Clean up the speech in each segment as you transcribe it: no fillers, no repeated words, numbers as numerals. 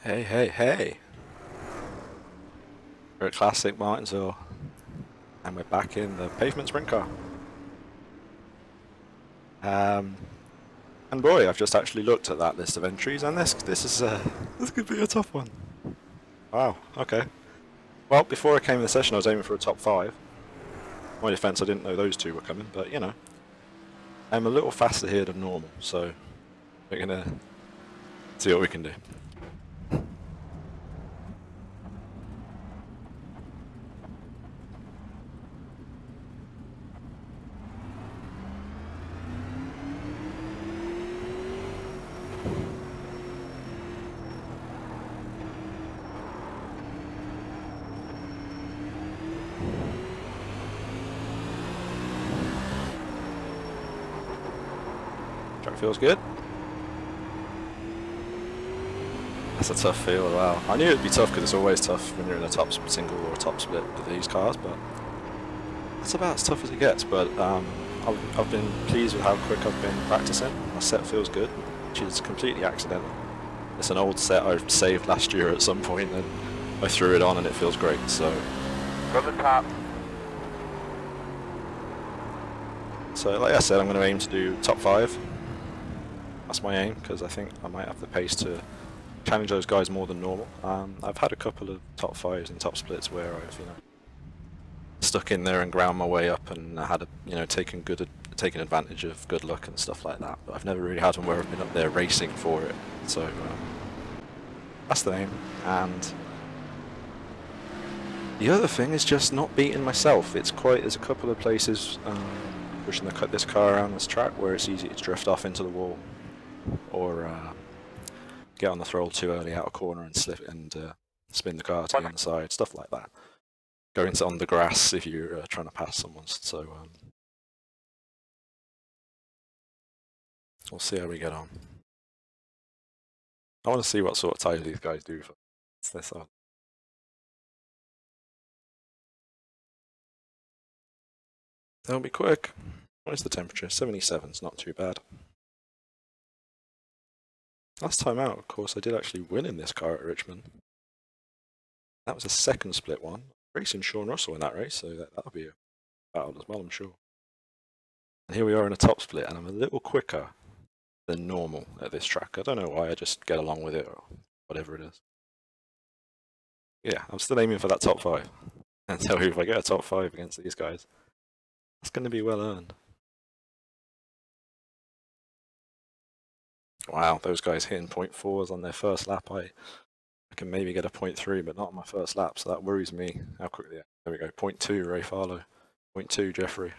Hey, hey, hey! We're at Classic Martinsville, and we're back in the pavement sprint car. Um, and boy, I've just actually looked at that list of entries, and this could be a tough one. Wow. Okay. Well, before I came in the session, I was aiming for a top 5. In my defense, I didn't know those two were coming, but you know, I'm a little faster here than normal, so we're gonna see what we can do. Track feels good. That's a tough feel, wow. I knew it'd be tough because it's always tough when you're in a top single or a top split with these cars, but that's about as tough as it gets. But I've been pleased with how quick I've been practicing. My set feels good, which is completely accidental. It's an old set I saved last year at some point, and I threw it on and it feels great, so. Go to the top. So like I said, I'm going to aim to do top 5. That's my aim, because I think I might have the pace to challenge those guys more than normal. I've had a couple of top 5s and top splits where I've, stuck in there and ground my way up and had, taken advantage of good luck and stuff like that. But I've never really had one where I've been up there racing for it. So that's the aim. And the other thing is just not beating myself. There's a couple of places pushing this car around this track where it's easy to drift off into the wall, or get on the throttle too early out of corner and slip and spin the car to the inside, stuff like that. Go into on the grass if you're trying to pass someone. So we'll see how we get on. I want to see what sort of tires these guys do for this on. They'll be quick. What is the temperature? 77. It's not too bad. Last time out, of course, I did actually win in this car at Richmond. That was a second split one. Racing Sean Russell in that race, so that'll be a battle as well, I'm sure. And here we are in a top split, and I'm a little quicker than normal at this track. I don't know why, I just get along with it, or whatever it is. Yeah, I'm still aiming for that top 5. And so if I get a top 5 against these guys, that's going to be well earned. Wow, those guys hitting 0.4s on their first lap. I can maybe get a 0.3, but not on my first lap, so that worries me. How quickly? There we go. 0.2, Ray Farlow. 0.2, Jeffrey.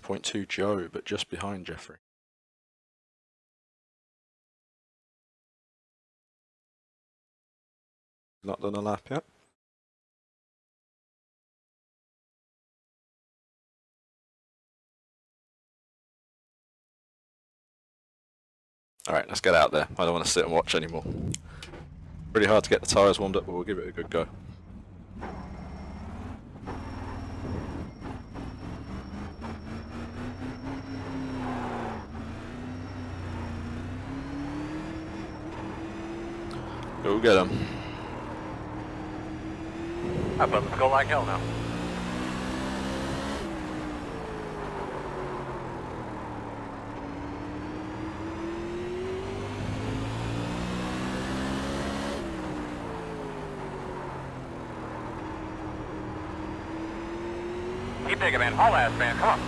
.2 Joe, but just behind Jeffrey. Not done a lap yet. Alright, let's get out there. I don't want to sit and watch anymore. Pretty hard to get the tyres warmed up, but we'll give it a good go. Go get him. Let's go like hell now. Keep digging, man. Haul ass, man. Come on.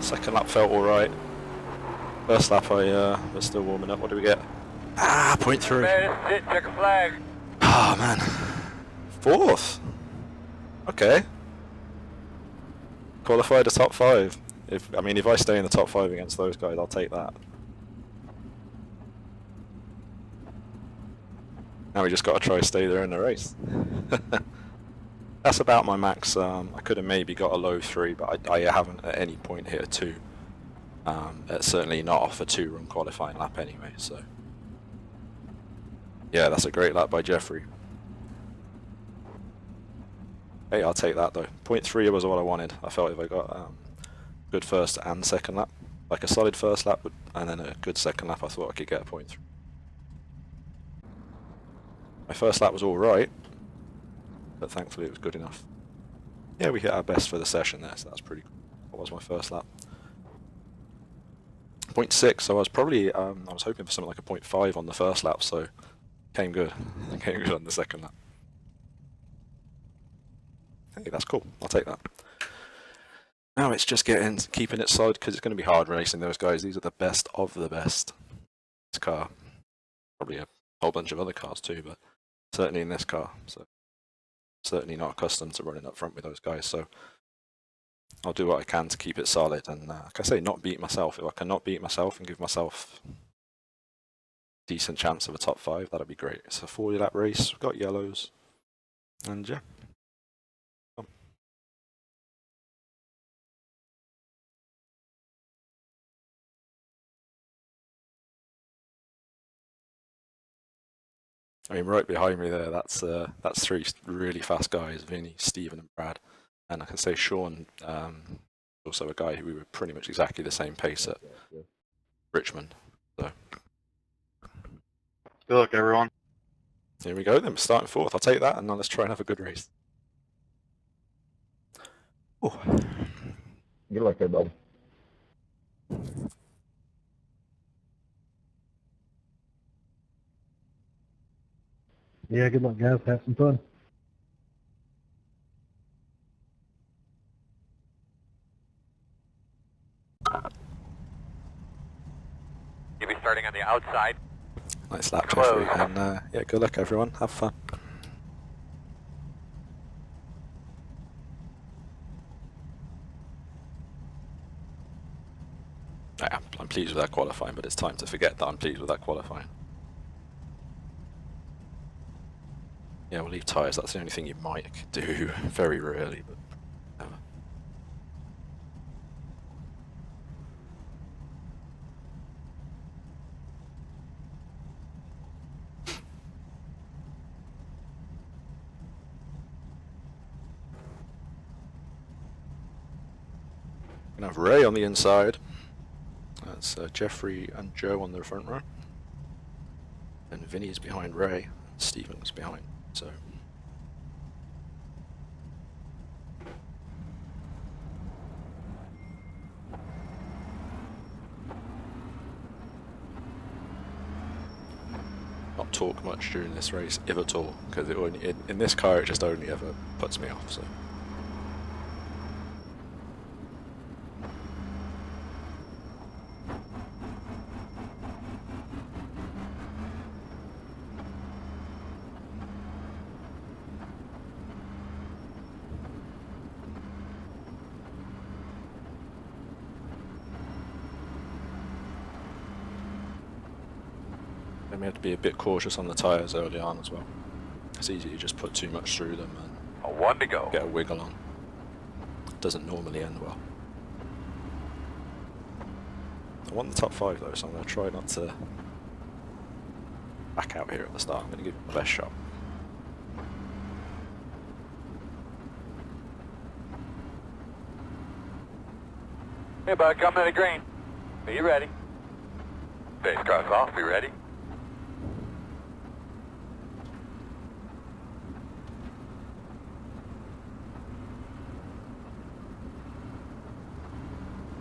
Second lap felt alright. First lap I was still warming up. What do we get? 0.3. Man, sit, check a flag. Oh man. 4th. Okay. Qualified a top 5. If I stay in the top 5 against those guys, I'll take that. Now we just got to try to stay there in the race. That's about my max. I could have maybe got a low 3, but I haven't at any point hit a 2. Certainly not off a 2-run qualifying lap anyway, so. Yeah, that's a great lap by Jeffrey. Hey, I'll take that though. 0.3 was what I wanted. I felt if I got good first and second lap, like a solid first lap and then a good second lap, I thought I could get a 0.3. My first lap was alright, but thankfully it was good enough. Yeah, we hit our best for the session there, so that's pretty cool. What was my first lap? 0.6, so I was probably, I was hoping for something like a 0.5 on the first lap, so came good. Came good on the second lap. Hey, that's cool. I'll take that. Now it's just keeping it solid, because it's going to be hard racing those guys. These are the best of the best. This car, probably a whole bunch of other cars too, but certainly in this car. So certainly not accustomed to running up front with those guys. So I'll do what I can to keep it solid, and like I say, not beat myself. If I can not beat myself and give myself a decent chance of a top 5, that'd be great. It's a 40-lap race. We've got yellows, and yeah. I mean, right behind me there, that's 3 really fast guys: Vinny, Stephen, and Brad. And I can say Sean, also a guy who we were pretty much exactly the same pace at Richmond. So Good luck, everyone. here we go. Then we're starting 4th. I'll take that, and now let's try and have a good race. Ooh. Good luck there, bud. Yeah, good luck, guys. Have some fun. You'll be starting on the outside. Nice lap, Close. Jeffrey. And yeah, good luck, everyone. Have fun. I'm pleased with that qualifying, but it's time to forget that I'm pleased with that qualifying. Yeah, we'll leave tyres. That's the only thing you might do. Very rarely, but never. Gonna have Ray on the inside. That's Jeffrey and Joe on the front row. And Vinny's behind Ray. Stephen's behind. So. Not talk much during this race, if at all, because in this car it just only ever puts me off. So. Then we have to be a bit cautious on the tyres early on as well. It's easy to just put too much through them and 1 to go. get a wiggle on. Doesn't normally end well. I want the top 5 though, so I'm going to try not to back out here at the start. I'm going to give it my best shot. Hey, bud, coming to the green. Are you ready? Base car's off. Be ready.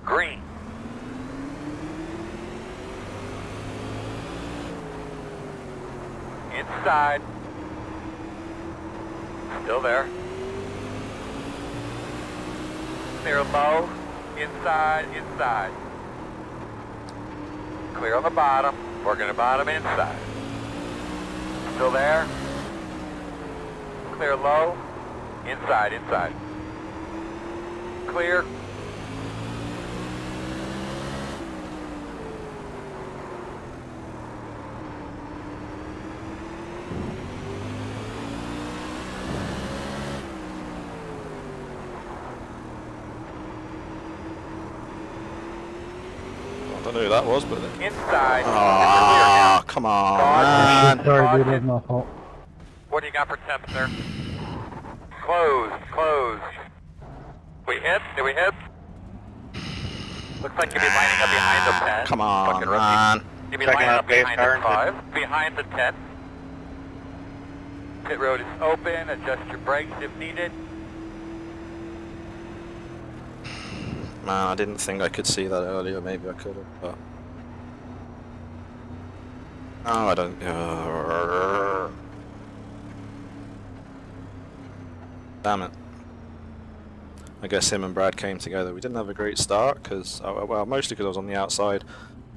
Green. Inside. Still there. Clear low. Inside, inside. Clear on the bottom. Working the bottom inside. Still there. Clear low. Inside, inside. Clear. don't know who that was, but... Inside. Ah, come on, man. Sorry, dude, that's my fault. What do you got for temp, sir? Close. We hit? Did we hit? Looks like you'd be lining up behind the 10. Come on, Fucking rookie. man. You'd be lining up behind the 5. Behind the 10. Pit road is open. Adjust your brakes if needed. Man, I didn't think I could see that earlier. Maybe I could have, but... Oh, I don't... Damn it. I guess him and Brad came together. We didn't have a great start, because... well, mostly because I was on the outside.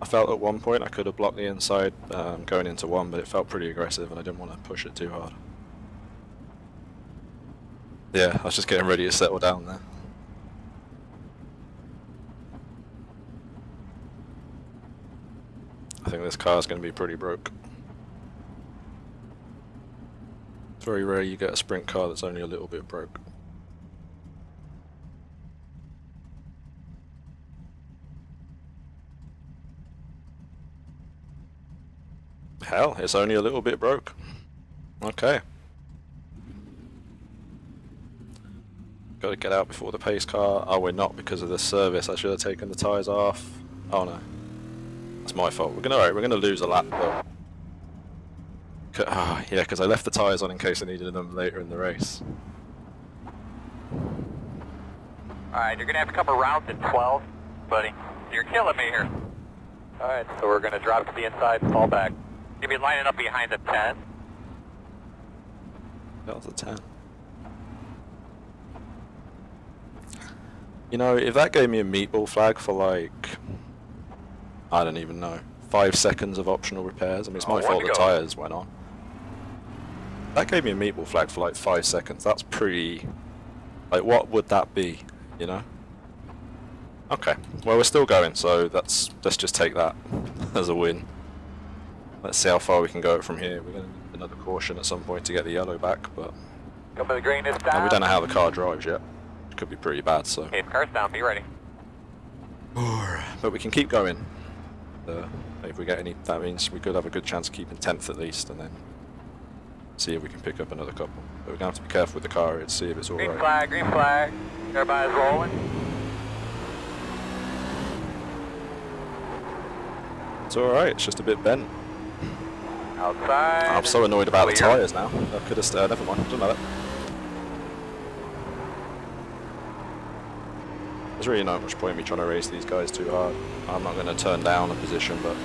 I felt at one point I could have blocked the inside going into one, but it felt pretty aggressive and I didn't want to push it too hard. Yeah, I was just getting ready to settle down there. I think this car's going to be pretty broke. It's very rare you get a sprint car that's only a little bit broke. Hell, it's only a little bit broke. Okay. Got to get out before the pace car. Oh, we're not because of the service. I should have taken the tyres off. Oh no. That's my fault. We're gonna lose a lap though. Yeah, because I left the tyres on in case I needed them later in the race. Alright, you're gonna have to come around in 12, buddy. You're killing me here. Alright, so we're gonna drop to the inside and fall back. You'll be lining up behind the 10. That was a 10. You know, if that gave me a meatball flag for like... I don't even know. 5 seconds of optional repairs. I mean, it's my fault the tyres went on. That gave me a meatball flag for like 5 seconds. That's pretty... Like, what would that be, you know? Okay. Well, we're still going, so let's just take that as a win. Let's see how far we can go from here. We're going to need another caution at some point to get the yellow back, but... Come to the green this time. we don't know how the car drives yet. It could be pretty bad, so... Okay, car's down. Be ready. But we can keep going. If we get any, that means we could have a good chance of keeping 10th at least, and then see if we can pick up another couple. But we're going to have to be careful with the car and see if it's alright. Green flag. Everybody's rolling. It's alright, it's just a bit bent. Outside. I'm so annoyed about the tyres now. I could have never mind, doesn't matter. There's really not much point in me trying to race these guys too hard. I'm not going to turn down a position, but...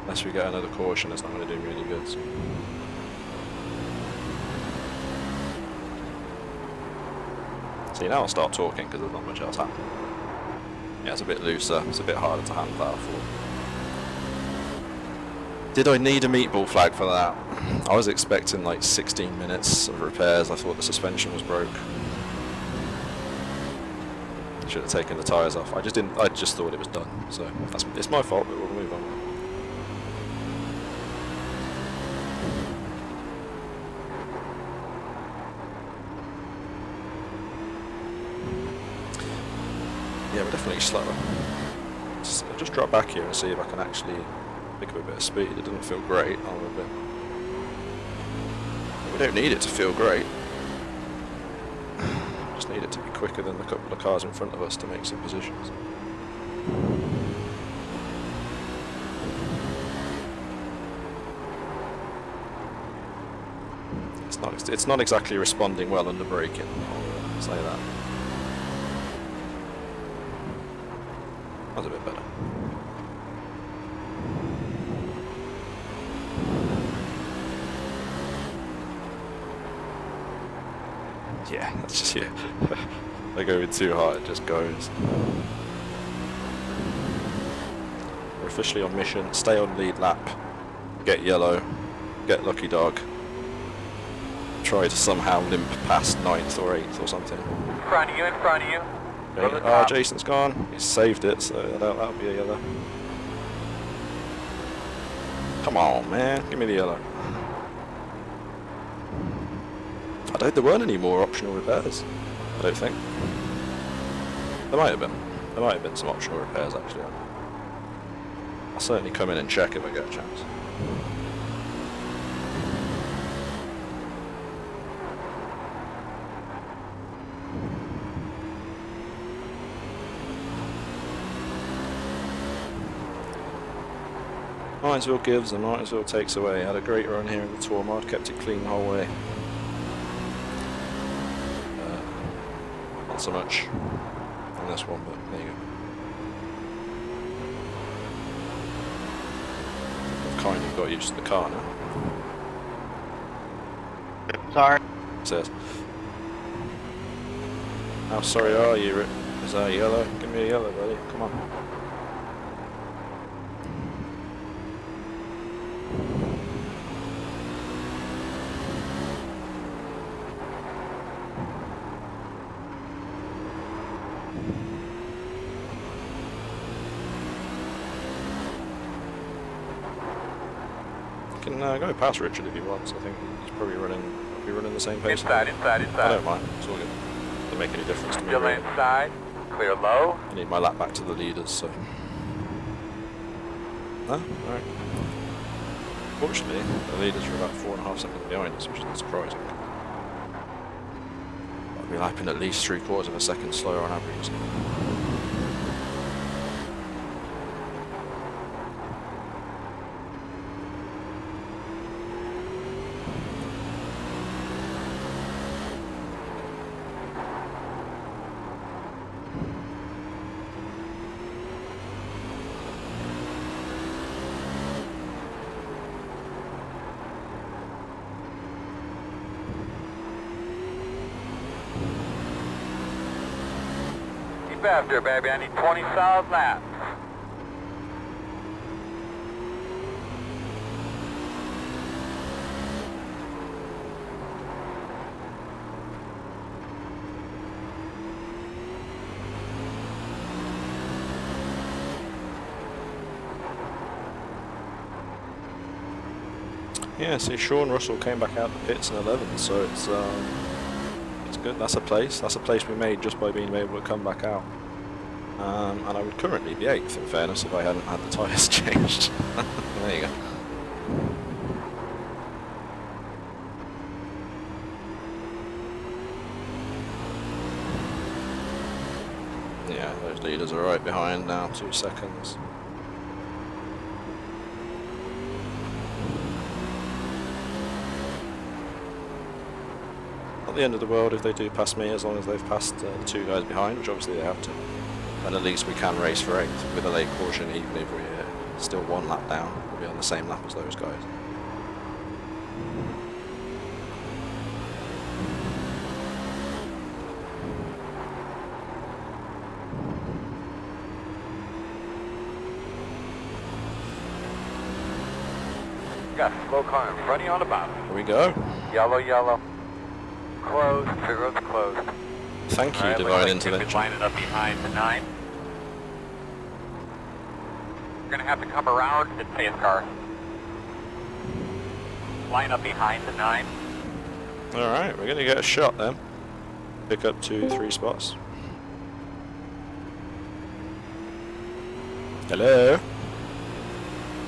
Unless we get another caution, it's not going to do me any good. So. See, now I'll start talking because there's not much else happening. Yeah, it's a bit looser, it's a bit harder to handle that for. Did I need a meatball flag for that? I was expecting like 16 minutes of repairs. I thought the suspension was broke. Should have taken the tyres off. I just didn't. I just thought it was done. So it's my fault, but we'll move on. Yeah, we're definitely slower. I'll just drop back here and see if I can actually pick up a bit of speed. It doesn't feel great. I'll admit. We don't need it to feel great. Just need it to be quicker than the couple of cars in front of us to make some positions. It's not exactly responding well under braking. I'll say that. That's a bit better. Yeah, that's just, yeah. I go in too hard, it just goes. We're officially on mission. Stay on lead lap. Get yellow. Get lucky dog. Try to somehow limp past 9th or 8th or something. In front of you, in front of you. Okay. Oh, Jason's gone. He's saved it, so that'll be a yellow. Come on, man. Give me the yellow. There weren't any more optional repairs, I don't think. There might have been. There might have been some optional repairs actually. I'll certainly come in and check if I get a chance. Martinsville gives and Martinsville takes away. Had a great run here in the tour mod, kept it clean the whole way. Not so much on this one, but there you go. I've kind of got used to the car now. Sorry. It says, how sorry are you, Rick? Is that yellow? Give me a yellow, buddy. Come on. Can go past Richard if he wants. I think he's probably running the same pace. Inside. I don't mind. It's all good. Doesn't make any difference to me. Still Really. inside. Clear low. I need my lap back to the leaders, so. No? Alright. Fortunately, the leaders are about 4.5 seconds behind us, which is surprising. I'll be lapping at least 3/4 of a second slower on average. After, baby, I need 20 solid laps. Yeah, see, Sean Russell came back out the pits in 11th, so it's good. That's a place we made just by being able to come back out. And I would currently be 8th, in fairness, if I hadn't had the tyres changed. There you go. Yeah, those leaders are right behind now, 2 seconds. Not the end of the world if they do pass me, as long as they've passed the 2 guys behind, which obviously they have to. And at least we can race for 8th with a late caution, even if we're still 1 lap down. We'll be on the same lap as those guys. Got a slow car in front of you on the bottom. Here we go. Yellow. Closed. Pit road's closed. Thank you, All right, Divine looks like Intervention. Tippett lining up behind the 9. You're gonna have to come around and pace car. Line up behind the 9. Alright, we're going to get a shot then. Pick up 2-3 spots. Hello.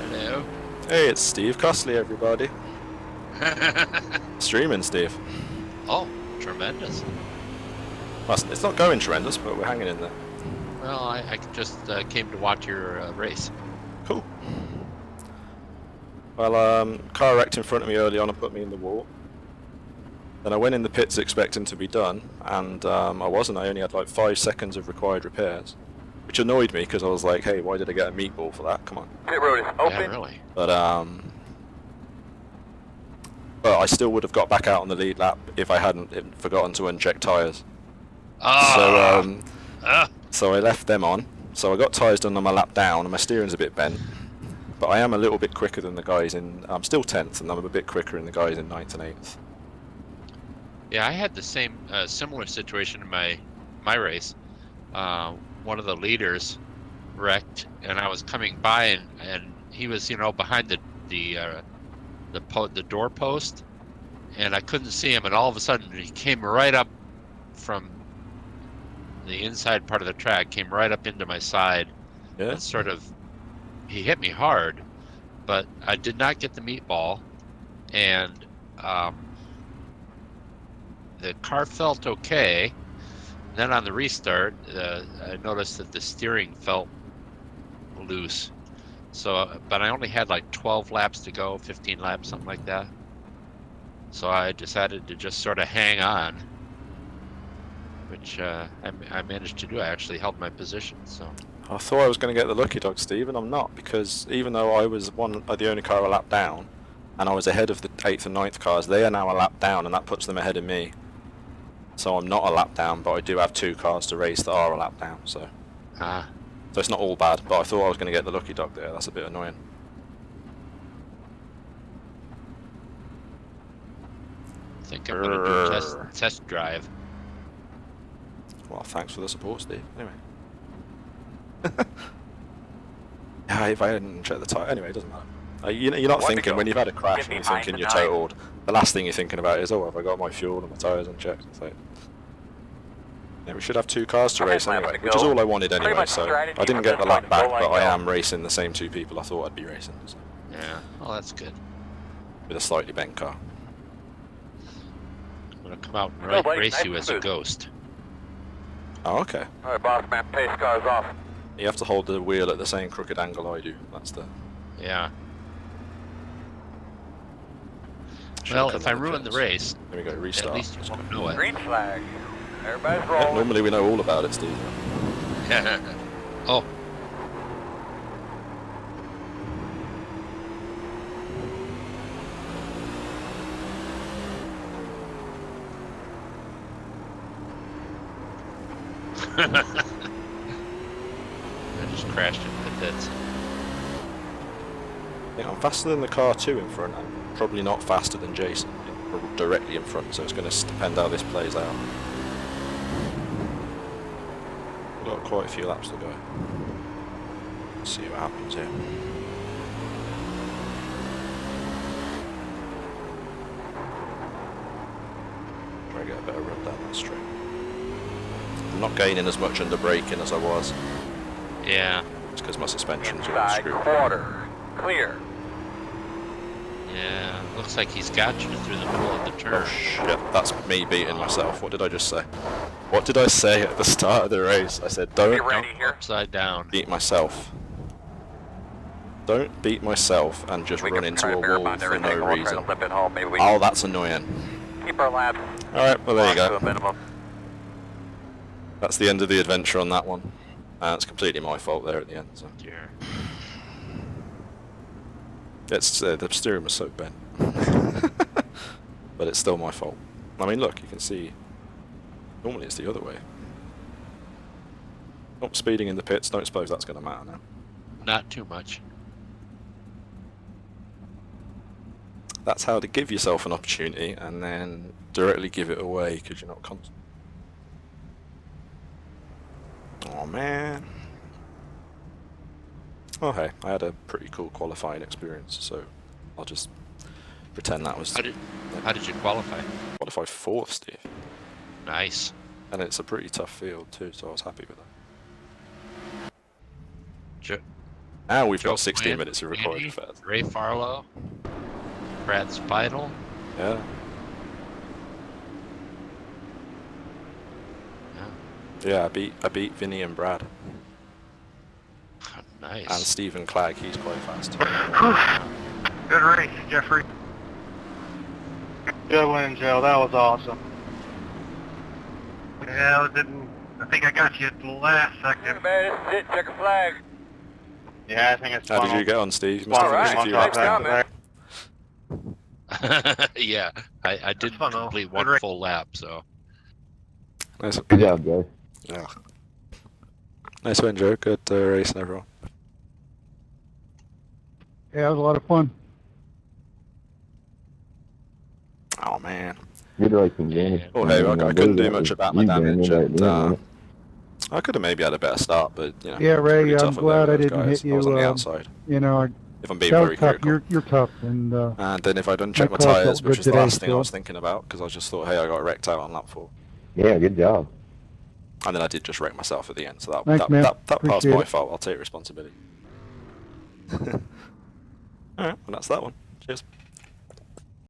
Hello. Hey, it's Steve Costley, everybody. Streaming, Steve. Oh, tremendous. Well, it's not going tremendous, but we're hanging in there. Well, I just came to watch your race. Cool. Well, car wrecked in front of me early on and put me in the wall. Then I went in the pits expecting to be done, and I wasn't. I only had like 5 seconds of required repairs, which annoyed me because I was like, hey, why did I get a meatball for that? Come on. Pit road is open. Yeah, really. But I still would have got back out on the lead lap if I hadn't forgotten to uncheck tyres. So I left them on. So I got tyres done on my lap down, and my steering's a bit bent. But I am a little bit quicker than the guys in. I'm still 10th, and I'm a bit quicker than the guys in 9th and 8th. Yeah, I had the same similar situation in my race. One of the leaders wrecked, and I was coming by, and he was, behind the door post, and I couldn't see him, and all of a sudden he came right up from the inside part of the track, came right up into my side, Yeah. and sort of, he hit me hard, but I did not get the meatball, and the car felt okay. Then on the restart, I noticed that the steering felt loose. So, but I only had like 12 laps to go, 15 laps, something like that. So I decided to just sort of hang on, which I managed to do. I actually held my position. So I thought I was going to get the lucky dog, Steve, and I'm not, because even though I was the only car a lap down, and I was ahead of the 8th and 9th cars, they are now a lap down, and that puts them ahead of me. So I'm not a lap down, but I do have 2 cars to race that are a lap down. So it's not all bad, but I thought I was going to get the lucky dog there. That's a bit annoying. I think I'm going to do a test drive. Well, thanks for the support, Steve. Anyway. Yeah, if I hadn't checked the tyre. Anyway, it doesn't matter. You're not thinking, when you've had a crash and you're thinking you're totaled, the last thing you're thinking about is, oh, have I got my fuel and my tyres unchecked? It's like, yeah, we should have 2 cars to race anyway, which is all I wanted anyway, so I didn't get the lap back, but I am racing the same 2 people I thought I'd be racing. So. Yeah, well, that's good. With a slightly bent car. I'm going to come out and race you as a ghost. Oh, okay. Alright, boss man, pace car's off. You have to hold the wheel at the same crooked angle I do. That's the... Yeah. Well, if I ruin the race, there we go, restart. at least you won't know it. Green flag. Everybody's Yeah, rolling. normally we know all about it, Steve. Oh. I just crashed into the pits. Yeah, I'm faster than the car 2 in front. I'm probably not faster than Jason directly in front, so it's going to depend how this plays out. We've got quite a few laps to go. Let's see what happens here. Try to get a better run down that straight. I'm not gaining as much under braking as I was. Yeah. It's because my suspension's all Inside screwed. quarter. Clear. Yeah, looks like he's got you through the middle of the turn. Oh shit, that's me beating myself. What did I just say? What did I say at the start of the race? I said, don't Upside down. beat myself. Don't beat myself and just run into a wall for no reason. Oh, that's annoying. Keep our laps. Alright, well there you to a go. minimum. That's the end of the adventure on that one. It's completely my fault there at the end. So. Dear. It's the steering was so bent. But it's still my fault. I mean, look, you can see. Normally it's the other way. Not speeding in the pits. Don't suppose that's going to matter now. Not too much. That's how to give yourself an opportunity and then directly give it away because you're not constant. Oh man. Oh hey, I had a pretty cool qualifying experience, so I'll just pretend that was... How did you qualify? Qualified 4th, Steve. Nice. And it's a pretty tough field too, so I was happy with that. Now we've got 16 Quinn, minutes of recording Andy, first. Ray Farlow, Brad Spidel. Yeah. Yeah, I beat Vinny and Brad. Nice. And Stephen Clegg, he's quite fast. Good race, Jeffrey. Good win, Joe. That was awesome. Yeah, I think I got you at the last second. Man, this is it. Check a flag. Yeah, I think it's How did you get on, Steve? You must have finished a few laps down. Yeah, I didn't fun, complete though. one full lap, so. Nice. Good job, guys. Yeah. Nice win, Joe. Good racing, everyone. Yeah, it was a lot of fun. Oh man. Good racing, Jamie. Oh hey, I couldn't do much about my damage, and I could have maybe had a better start, but you know. Yeah, Ray, pretty I'm tough of glad I those didn't guys. hit you. I was on the outside. You know, If I'm being that was very tough. critical. You're tough, and then if I didn't check my car felt tyres, which good is the today last thing I still. was thinking about, because I just thought, hey, I got wrecked out on lap 4. Yeah, good job. And then I did just wreck myself at the end, so Thanks, man. that part's Appreciate my it. fault. I'll take responsibility. Alright, well that's that one. Cheers.